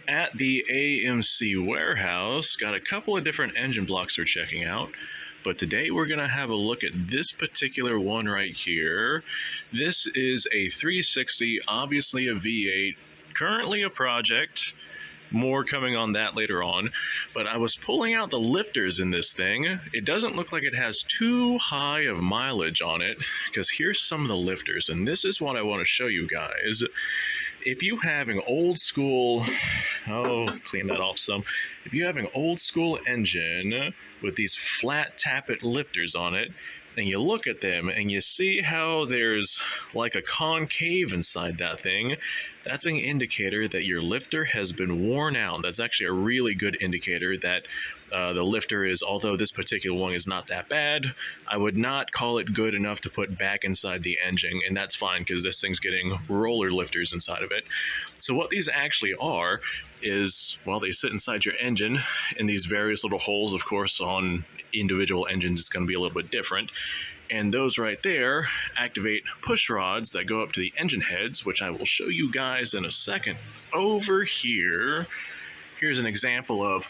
at the AMC warehouse. Got a couple of different engine blocks we're checking out, but today we're going to have a look at this particular one right here. This is a 360, obviously a V8, currently a project. More coming on that later on, but I was pulling out the lifters in this thing. It doesn't look like it has too high of mileage on it, because here's some of the lifters, and this is what I want to show you guys. If you have an old school, clean that off some. If you have an old school engine with these flat tappet lifters on it, and you look at them and you see how there's like a concave inside that thing, that's an indicator that your lifter has been worn out. That's actually a really good indicator that the lifter is, although this particular one is not that bad, I would not call it good enough to put back inside the engine, and that's fine because this thing's getting roller lifters inside of it. So what these actually are is, well, they sit inside your engine in these various little holes. Of course, on individual engines it's going to be a little bit different, and those right there activate push rods that go up to the engine heads, which I will show you guys in a second. Over here, here's an example of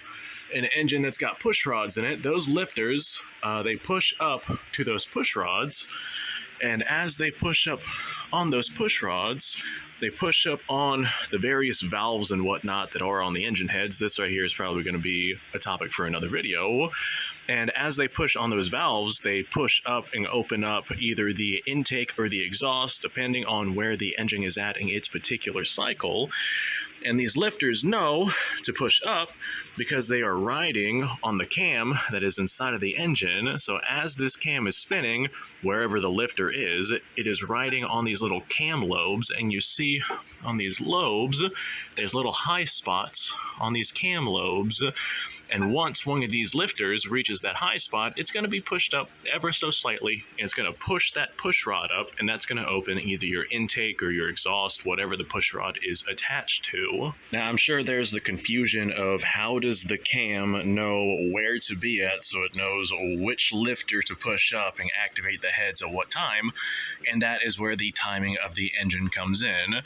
an engine that's got push rods in it. Those lifters, they push up to those push rods, and as they push up on those push rods, they push up on the various valves and whatnot that are on the engine heads. This right here is probably going to be a topic for another video. And as they push on those valves, they push up and open up either the intake or the exhaust, depending on where the engine is at in its particular cycle. And these lifters know to push up because they are riding on the cam that is inside of the engine. So as this cam is spinning, wherever the lifter is, it is riding on these little cam lobes, and you see on these lobes, there's little high spots on these cam lobes. And once one of these lifters reaches that high spot, it's going to be pushed up ever so slightly, and it's going to push that push rod up, and that's going to open either your intake or your exhaust, whatever the push rod is attached to. Now, I'm sure there's the confusion of how does the cam know where to be at so it knows which lifter to push up and activate the heads at what time, and that is where the timing of the engine comes in.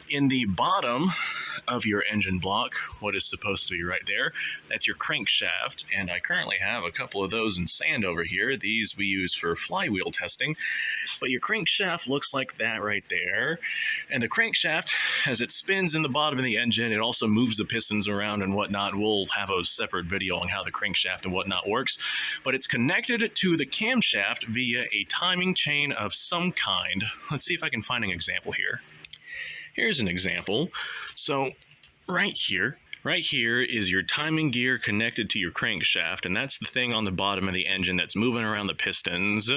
In the bottom of your engine block, what is supposed to be right there, that's your crankshaft, and I currently have a couple of those in sand over here. These we use for flywheel testing, but your crankshaft looks like that right there. And the crankshaft, as it spins in the bottom of the engine, it also moves the pistons around and whatnot. We'll have a separate video on how the crankshaft and whatnot works, but it's connected to the camshaft via a timing chain of some kind. Let's see if I can find an example here. Here's an example. So right here is your timing gear connected to your crankshaft, and that's the thing on the bottom of the engine that's moving around the pistons.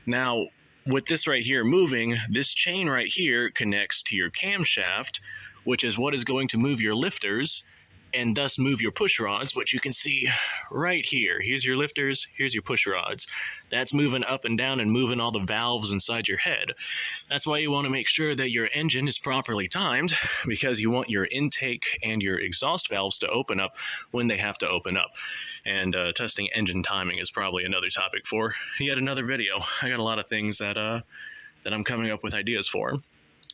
Now, with this right here moving, this chain right here connects to your camshaft, which is what is going to move your lifters and thus move your push rods, which you can see right here. Here's your lifters, here's your push rods. That's moving up and down and moving all the valves inside your head. That's why you want to make sure that your engine is properly timed, because you want your intake and your exhaust valves to open up when they have to open up. And testing engine timing is probably another topic for yet another video. I got a lot of things that I'm coming up with ideas for.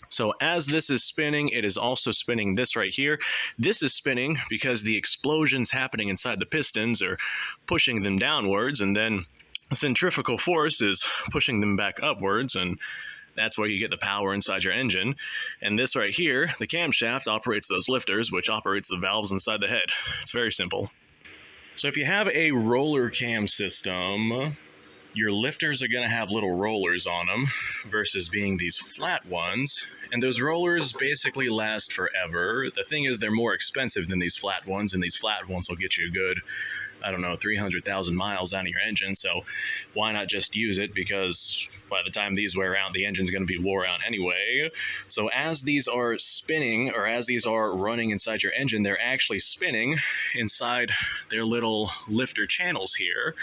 So as this is spinning, it is also spinning this right here. This is spinning because the explosions happening inside the pistons are pushing them downwards, and then centrifugal force is pushing them back upwards, and that's where you get the power inside your engine. And this right here, the camshaft, operates those lifters, which operates the valves inside the head. It's very simple. So if you have a roller cam system, your lifters are going to have little rollers on them versus being these flat ones. And those rollers basically last forever. The thing is, they're more expensive than these flat ones, and these flat ones will get you a good, 300,000 miles out of your engine. So why not just use it? Because by the time these wear out, the engine's going to be wore out anyway. So as these are spinning, or as these are running inside your engine, they're actually spinning inside their little lifter channels here.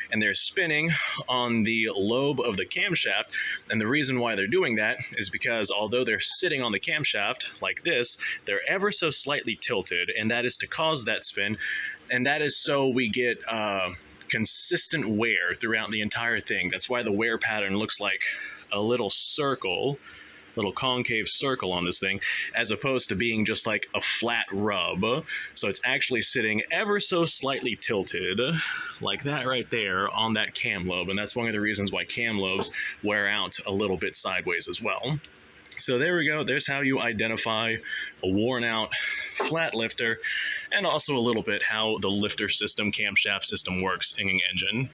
And they're spinning on the lobe of the camshaft. And the reason why they're doing that is because although they're sitting on the camshaft like this, they're ever so slightly tilted, and that is to cause that spin. And that is so we get consistent wear throughout the entire thing. That's why the wear pattern looks like a little circle little concave circle on this thing, as opposed to being just like a flat rub. So it's actually sitting ever so slightly tilted, like that right there on that cam lobe, and that's one of the reasons why cam lobes wear out a little bit sideways as well. So there we go, there's how you identify a worn out flat lifter, and also a little bit how the lifter system, camshaft system works in an engine.